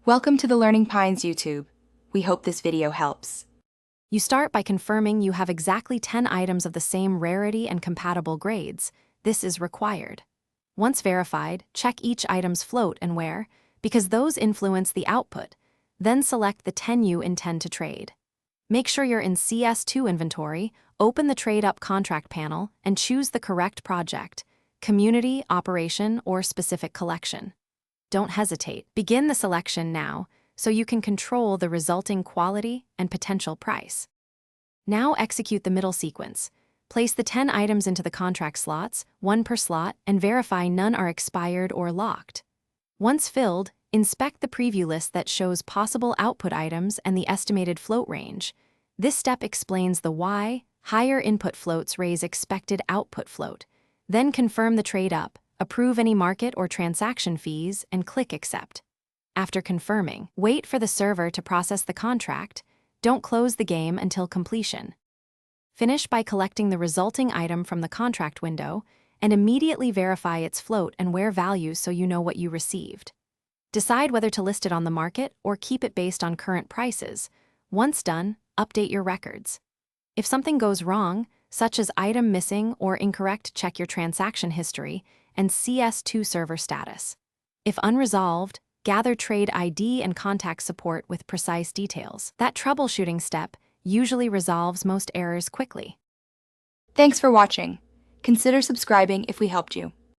Welcome to the Learning Pines YouTube. We hope this video helps. You start by confirming you have exactly 10 items of the same rarity and compatible grades. This is required. Once verified, check each item's float and wear, because those influence the output. Then select the 10 you intend to trade. Make sure you're in CS2 inventory, open the Trade Up Contract panel, and choose the correct project, community, operation, or specific collection. Don't hesitate. Begin the selection now, so you can control the resulting quality and potential price. Now execute the middle sequence. Place the 10 items into the contract slots, one per slot, and verify none are expired or locked. Once filled, inspect the preview list that shows possible output items and the estimated float range. This step explains the why higher input floats raise expected output float. Then confirm the trade up, approve any market or transaction fees, and click Accept. After confirming, wait for the server to process the contract. Don't close the game until completion. Finish by collecting the resulting item from the contract window and immediately verify its float and wear value so you know what you received. Decide whether to list it on the market or keep it based on current prices. Once done, update your records. If something goes wrong, such as item missing or incorrect, check your transaction history and CS2 server status. If unresolved, gather trade ID and contact support with precise details. That troubleshooting step usually resolves most errors quickly. Thanks for watching. Consider subscribing if we helped you.